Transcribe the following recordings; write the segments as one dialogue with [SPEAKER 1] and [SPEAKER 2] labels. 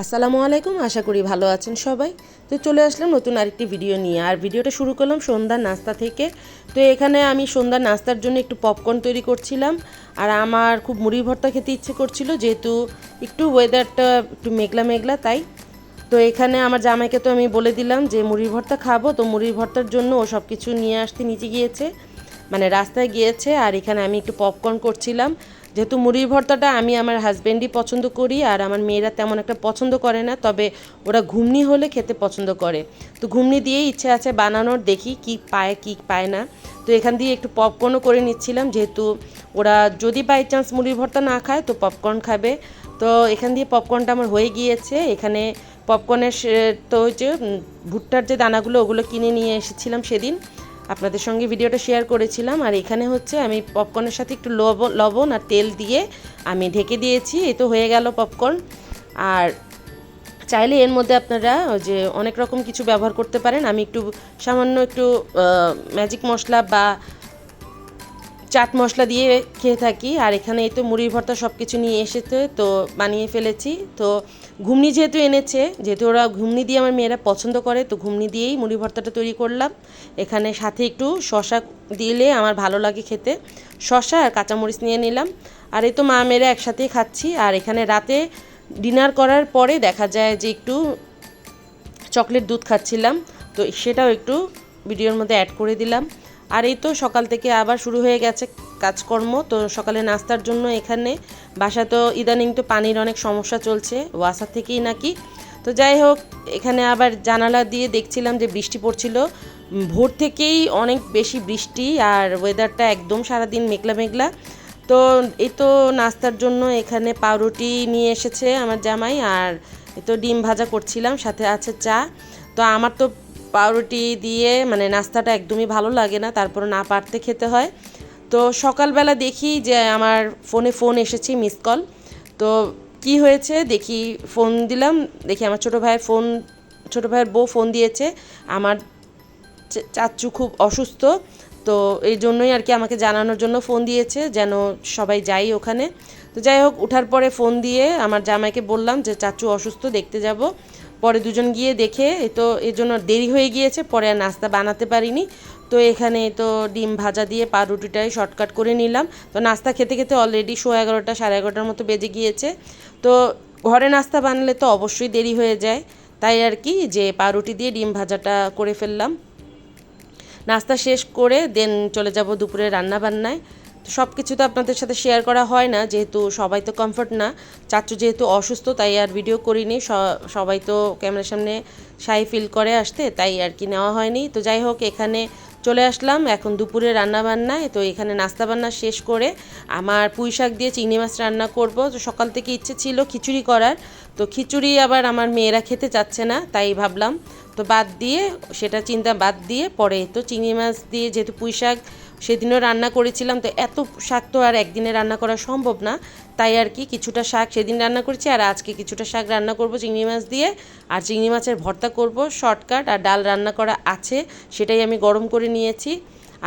[SPEAKER 1] আসসালামু আলাইকুম, আশা করি ভালো আছেন সবাই। তো চলে আসলাম নতুন আরেকটি ভিডিও নিয়ে। আর ভিডিওটা শুরু করলাম সন্ধ্যার নাস্তা থেকে। তো এখানে আমি সন্ধ্যার নাস্তার জন্য একটু পপকর্ন তৈরি করছিলাম। আর আমার খুব মুড়ি ভর্তা খেতে ইচ্ছে করছিল, যেহেতু একটু ওয়েদারটা একটু মেঘলা মেঘলা, তাই তো এখানে আমার জামাইকে তো আমি বলে দিলাম যে মুড়ির ভর্তা খাবো। তো মুড়ির ভর্তার জন্য ও সব কিছু নিয়ে আসতে নিচে গিয়েছে, মানে রাস্তায় গিয়েছে। আর এখানে আমি একটু পপকর্ন করছিলাম, যেহেতু মুড়ির ভর্তাটা আমি আমার হাজব্যান্ডই পছন্দ করি, আর আমার মেয়েরা তেমন একটা পছন্দ করে না, তবে ওরা ঘুমনি হলে খেতে পছন্দ করে। তো ঘুমনি দিয়েই ইচ্ছে আছে বানানোর, দেখি কি পায় কি পায় না। তো এখান দিয়ে একটু পপকর্নও করে নিচ্ছিলাম, যেহেতু ওরা যদি বাই চান্স মুড়ির ভর্তা না খায় তো পপকর্ন খাবে। তো এখান দিয়ে পপকর্নটা আমার হয়ে গিয়েছে। এখানে পপকর্নের তো ওই যে ভুট্টার যে দানাগুলো ওগুলো কিনে নিয়ে এসেছিলাম সেদিন, আপনাদের সঙ্গে ভিডিওটা শেয়ার করেছিলাম। আর এখানে হচ্ছে আমি পপকর্নের সাথে একটু লবণ আর তেল দিয়ে আমি ঢেকে দিয়েছি। এই তো হয়ে গেল পপকর্ন। আর চাইলে এর মধ্যে আপনারা যে অনেক রকম কিছু ব্যবহার করতে পারেন। আমি একটু সামান্য একটু ম্যাজিক মশলা বা চাট মশলা দিয়ে খেয়ে থাকি। আর এখানে এই তো মুড়ির ভর্তা সব কিছু নিয়ে এসেছে, তো বানিয়ে ফেলেছি। তো ঘুমনি যেহেতু এনেছে, যেহেতু ওরা ঘুমনি দিয়ে আমার মেয়েরা পছন্দ করে, তো ঘুমনি দিয়েই মুড়ি ভর্তাটা তৈরি করলাম। এখানে সাথে একটু শসা দিলে আমার ভালো লাগে খেতে, শসা আর কাঁচামরিচ নিয়ে নিলাম। আর এই তো মা মেয়েরা একসাথেই খাচ্ছি। আর এখানে রাতে ডিনার করার পরে দেখা যায় যে একটু চকলেট দুধ খাচ্ছিলাম, তো সেটাও একটু ভিডিওর মধ্যে অ্যাড করে দিলাম। আর এই তো সকাল থেকে আবার শুরু হয়ে গেছে কাজকর্ম। তো সকালে নাস্তার জন্য এখানে বাসা তো ইদানিং তো পানির অনেক সমস্যা চলছে, ওয়াসার থেকেই নাকি। তো যাই হোক, এখানে আবার জানালা দিয়ে দেখছিলাম যে বৃষ্টি পড়ছিল, ভোর থেকেই অনেক বেশি বৃষ্টি, আর ওয়েদারটা একদম সারাদিন মেঘলা মেঘলা। তো এই তো নাস্তার জন্য এখানে পাউরুটি নিয়ে এসেছে আমার জামাই, আর এই তো ডিম ভাজা করছিলাম, সাথে আছে চা। তো আমার তো পাউরুটি দিয়ে মানে নাস্তাটা একদমই ভালো লাগে না, তারপর না পারতে খেতে হয়। তো সকালবেলা দেখি যে আমার ফোন এসেছে মিস কল। তো কি হয়েছে দেখি, ফোন দিলাম, দেখি আমার ছোটো ভাইয়ের বউ ফোন দিয়েছে। আমার চাচ্চু খুব অসুস্থ, তো এই জন্যই আর কি আমাকে জানানোর জন্য ফোন দিয়েছে যেন সবাই যাই ওখানে। তো যাই হোক, ওঠার পরে ফোন দিয়ে আমার জামাইকে বললাম যে চাচ্চু অসুস্থ, দেখতে যাব। পরে দুজন গিয়ে দেখে তো এর জন্য দেরি হয়ে গিয়েছে, পরে আর নাস্তা বানাতে পারিনি। তো এখানে তো ডিম ভাজা দিয়ে পাউরুটিটাই শর্টকাট করে নিলাম। তো নাস্তা খেতে খেতে অলরেডি 11:30 11:30 মতো বেজে গিয়েছে। তো ঘরে নাস্তা বানালে তো অবশ্যই দেরি হয়ে যায়, তাই আর কি যে পাউরুটি দিয়ে ডিম ভাজাটা করে ফেললাম। নাস্তা শেষ করে দেন চলে যাব দুপুরে রান্না বান্নায়। তো সব কিছু তো আপনাদের সাথে শেয়ার করা হয় না, যেহেতু সবাই তো কমফর্ট না। চাচু যেহেতু অসুস্থ, তাই আর ভিডিও করিনি। সবাই তো ক্যামেরার সামনে শাই ফিল করে আসতে, তাই আর কি নেওয়া হয়নি। তো যাই হোক, এখানে চলে আসলাম এখন দুপুরে রান্না বান্নায়। তো এখানে নাস্তা বান্না শেষ করে আমার পুঁই শাক দিয়ে চিংড়ি মাছ রান্না করব। তো সকাল থেকে ইচ্ছে ছিল খিচুড়ি করার, তো খিচুড়ি আবার আমার মেয়েরা খেতে চাচ্ছে না, তাই ভাবলাম তো সেটা চিন্তা বাদ দিয়ে পরে তো চিংড়ি মাছ দিয়ে, যেহেতু পুঁই শাক সেদিনও রান্না করেছিলাম, তো এত শাক তো আর একদিনে রান্না করা সম্ভব না, তাই আর কি কিছুটা শাক সেদিন রান্না করেছি, আর আজকে কিছুটা শাক রান্না করব চিংড়ি মাছ দিয়ে। আর চিংড়ি মাছের ভর্তা করব শর্টকাট, আর ডাল রান্না করা আছে, সেটাই আমি গরম করে নিয়েছি।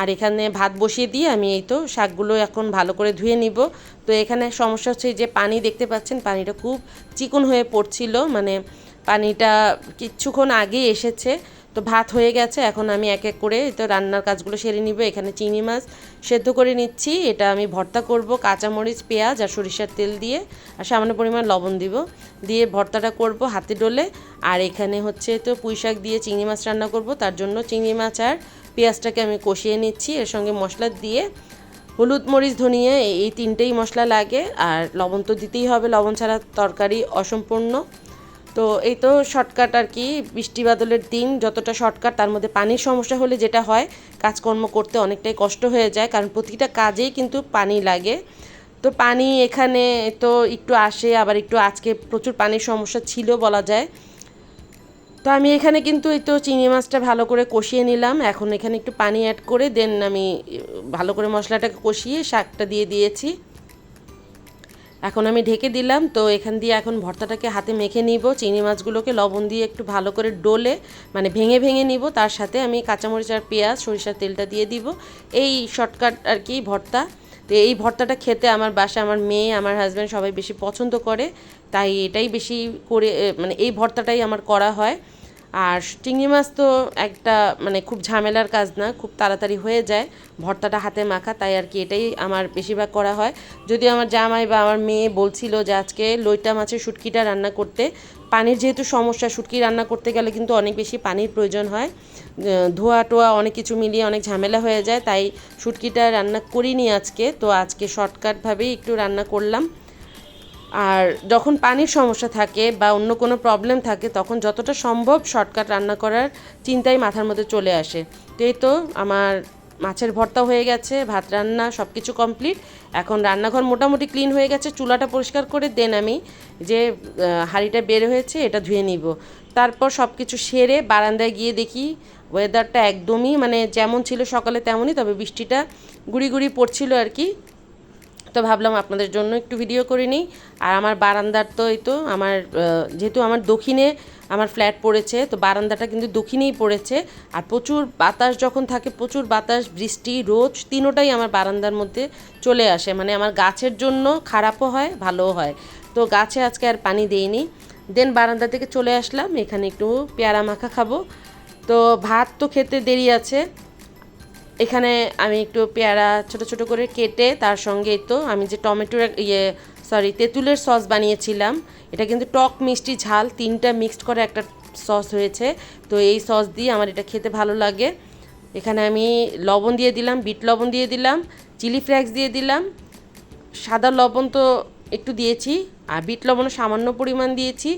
[SPEAKER 1] আর এখানে ভাত বসিয়ে দিয়ে আমি এই তো শাকগুলো এখন ভালো করে ধুয়ে নিব। তো এখানে সমস্যা হচ্ছে যে পানি দেখতে পাচ্ছেন, পানিটা খুব চিকন হয়ে পড়ছিল, মানে পানিটা কিছুক্ষণ আগেই এসেছে। তো ভাত হয়ে গেছে, এখন আমি এক এক করে তো রান্নার কাজগুলো সেরে নিব। এখানে চিংড়ি মাছ সেদ্ধ করে নিচ্ছি, এটা আমি ভর্তা করব কাঁচামরিচ পেঁয়াজ আর সরিষার তেল দিয়ে, আর সামান্য পরিমাণ লবণ দিয়ে ভর্তাটা করব হাতে ডলে। আর এখানে হচ্ছে তো পুঁই শাক দিয়ে চিংড়ি মাছ রান্না করব, তার জন্য চিংড়ি মাছ আর পেঁয়াজটাকে আমি কষিয়ে নিচ্ছি। এর সঙ্গে মশলা দিয়ে হলুদ মরিচ ধনিয়া এই তিনটেই মশলা লাগে, আর লবণ তো দিতেই হবে, লবণ ছাড়া তরকারি অসম্পূর্ণ। তো এই তো শর্টকাট আর কি, বৃষ্টি বাদলের দিন যতটা শর্টকাট, তার মধ্যে পানির সমস্যা হলে যেটা হয় কাজকর্ম করতে অনেকটাই কষ্ট হয়ে যায়, কারণ প্রতিটা কাজেই কিন্তু পানি লাগে। তো পানি এখানে তো একটু আসে, আবার একটু আজকে প্রচুর পানির সমস্যা ছিল বলা যায়। তো আমি এখানে কিন্তু এই তো চিংড়ি মাছটা ভালো করে কষিয়ে নিলাম, এখন এখানে একটু পানি অ্যাড করে দেন আমি ভালো করে মশলাটাকে কষিয়ে শাকটা দিয়ে দিয়েছি। এখন আমি ঢেকে দিলাম। তো এখান দিয়ে এখন ভর্তাটাকে হাতে মেখে নিব, চিংড়ি মাছগুলোকে লবণ দিয়ে একটু ভালো করে ডলে মানে ভেঙে ভেঙে নিব, তার সাথে আমি কাঁচামরিচ আর পেঁয়াজ সরিষার তেলটা দিয়ে দিব। এই শর্টকাট আর কি ভর্তা। তো এই ভর্তাটা খেতে আমার বাসায় আমার মেয়ে আমার হাজব্যান্ড সবাই বেশি পছন্দ করে, তাই এটাই বেশি করে মানে এই ভর্তাটাই আমার করা হয়। আর চিংড়ি মাছ তো একটা মানে খুব ঝামেলার কাজ না, খুব তাড়াতাড়ি হয়ে যায় ভর্তাটা হাতে মাখা, তাই আর কি এটাই আমার বেশিরভাগ করা হয়। যদিও আমার জামাই বা আমার মেয়ে বলছিল যে আজকে লইটা মাছের শুটকিটা রান্না করতে, পানির যেহেতু সমস্যা, শুটকি রান্না করতে গেলে কিন্তু অনেক বেশি পানির প্রয়োজন হয়, ধোয়া টোয়া অনেক কিছু মিলিয়ে অনেক ঝামেলা হয়ে যায়, তাই শুটকিটা রান্না করিনি আজকে। তো আজকে শর্টকাটভাবেই একটু রান্না করলাম। আর যখন পানির সমস্যা থাকে বা অন্য কোনো প্রবলেম থাকে তখন যতটা সম্ভব শর্টকাট রান্না করার চিন্তাই মাথার মধ্যে চলে আসে। তো এই তো আমার মাছের ভর্তা হয়ে গেছে, ভাত রান্না সব কিছু কমপ্লিট। এখন রান্নাঘর মোটামুটি ক্লিন হয়ে গেছে, চুলাটা পরিষ্কার করে দেন আমি যে হাঁড়িটা বের হয়েছে এটা ধুয়ে নিব। তারপর সব কিছু সেরে বারান্দায় গিয়ে দেখি ওয়েদারটা একদমই মানে যেমন ছিল সকালে তেমনই, তবে বৃষ্টিটা গুড়ি গুড়ি পড়ছিল আর কি। তো ভাবলাম আপনাদের জন্য একটু ভিডিও করে নিই। আর আমার বারান্দার তো এই তো আমার যেহেতু আমার দক্ষিণে আমার ফ্ল্যাট পড়েছে, তো বারান্দাটা কিন্তু দক্ষিণেই পড়েছে। আর প্রচুর বাতাস যখন থাকে, প্রচুর বাতাস, বৃষ্টি, রোদ তিনোটাই আমার বারান্দার মধ্যে চলে আসে, মানে আমার গাছের জন্য খারাপও হয় ভালোও হয়। তো গাছে আজকে আর পানি দেইনি। দেন বারান্দা থেকে চলে আসলাম, এখানে একটু পেয়ারা মাখা খাবো। তো ভাত তো খেতে দেরি আছে, এখানে আমি একটু পেয়ারা ছোট ছোট করে কেটে তার সঙ্গে তো আমি যে টমেটোর তেঁতুলের সস বানিয়েছিলাম, এটা কিন্তু টক মিষ্টি ঝাল তিনটা মিক্সড করে একটা সস হয়েছে। তো এই সস দিয়ে আমার এটা খেতে ভালো লাগে। এখানে আমি লবণ দিয়ে দিলাম, বিট লবণ দিয়ে দিলাম, চিলি ফ্লেক্স দিয়ে দিলাম, সাদা লবণ তো একটু দিয়েছি, আর বিট লবণও সামান্য পরিমাণ দিয়েছি।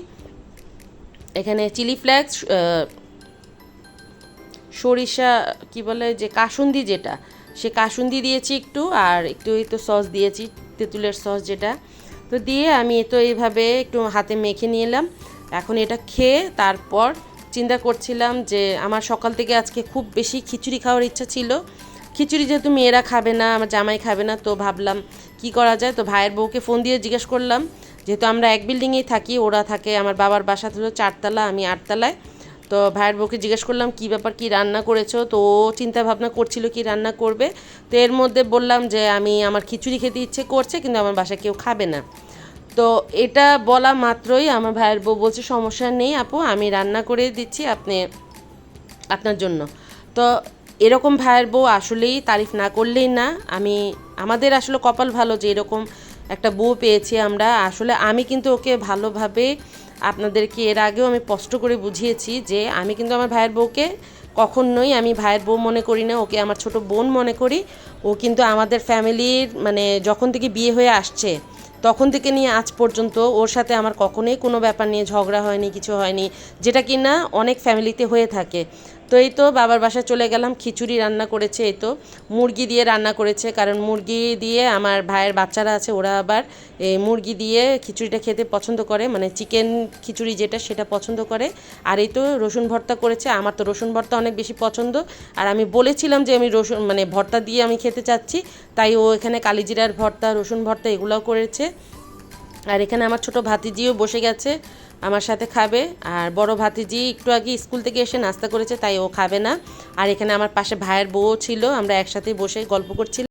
[SPEAKER 1] এখানে চিলি ফ্লেক্স, সরিষা কি বলে যে কাসুন্দি, যেটা সে কাসুন্দি দিয়েছি একটু, আর একটু এই তো সস দিয়েছি তেঁতুলের সস যেটা। তো দিয়ে আমি তো এইভাবে একটু হাতে মেখে নিয়ে এলাম। এখন এটা খেয়ে তারপর চিন্তা করছিলাম যে আমার সকাল থেকে আজকে খুব বেশি খিচুড়ি খাওয়ার ইচ্ছা ছিল। খিচুড়ি যেহেতু মেয়েরা খাবে না, আমার জামাই খাবে না, তো ভাবলাম কি করা যায়। তো ভাইয়ের বউকে ফোন দিয়ে জিজ্ঞেস করলাম, যেহেতু আমরা এক বিল্ডিংয়েই থাকি, ওরা থাকে আমার বাবার বাসা হলো 4তলা, আমি 8তলায়। তো ভাইয়ের বউকে জিজ্ঞেস করলাম কী ব্যাপার, কী রান্না করেছো। তো ও চিন্তা ভাবনা করছিল কি রান্না করবে। তো এর মধ্যে বললাম যে আমার খিচুড়ি খেতে ইচ্ছে করছে, কিন্তু আমার বাসায় কেউ খাবে না। তো এটা বলা মাত্রই আমার ভাইয়ের বউ বলছে সমস্যা নেই আপু, আমি রান্না করে দিচ্ছি আপনার জন্য। তো এরকম ভাইয়ের বউ আসলেই তারিফ না করলেই না। আমাদের আসলে কপাল ভালো যে এরকম একটা বউ পেয়েছি আমরা। আসলে আমি কিন্তু ওকে ভালোভাবে, আপনাদেরকে এর আগেও আমি স্পষ্ট করে বুঝিয়েছি যে আমি কিন্তু আমার ভাইয়ের বউকে কখনোই আমি ভাইয়ের বউ মনে করি না, ওকে আমার ছোট বোন মনে করি। ও কিন্তু আমাদের ফ্যামিলির মানে যখন থেকে বিয়ে হয়ে আসছে তখন থেকে নিয়ে আজ পর্যন্ত ওর সাথে আমার কখনোই কোনো ব্যাপার নিয়ে ঝগড়া হয়নি, কিছু হয়নি, যেটা কি না অনেক ফ্যামিলিতে হয়ে থাকে। তো এই তো বাবার বাসায় চলে গেলাম, খিচুড়ি রান্না করেছে, এই তো মুরগি দিয়ে রান্না করেছে, কারণ মুরগি দিয়ে আমার ভাইয়ের বাচ্চারা আছে, ওরা আবার এই মুরগি দিয়ে খিচুড়িটা খেতে পছন্দ করে, মানে চিকেন খিচুড়ি যেটা সেটা পছন্দ করে। আর এই তো রসুন ভর্তা করেছে, আমার তো রসুন ভর্তা অনেক বেশি পছন্দ। আর আমি বলেছিলাম যে আমি রসুন মানে ভর্তা দিয়ে আমি খেতে চাচ্ছি, তাই ও এখানে কালিজিরার ভর্তা, রসুন ভর্তা এগুলোও করেছে। আর এখানে আমার ছোট ভাতিজিও বসে গেছে আমার সাথে খাবে। আর বড় ভাতিজি একটু আগে স্কুল থেকে এসে নাস্তা করেছে, তাই ও খাবে না। আর এখানে আমার পাশে ভাইয়ের বউও ছিল, আমরা একসাথে বসে গল্প করছিলাম।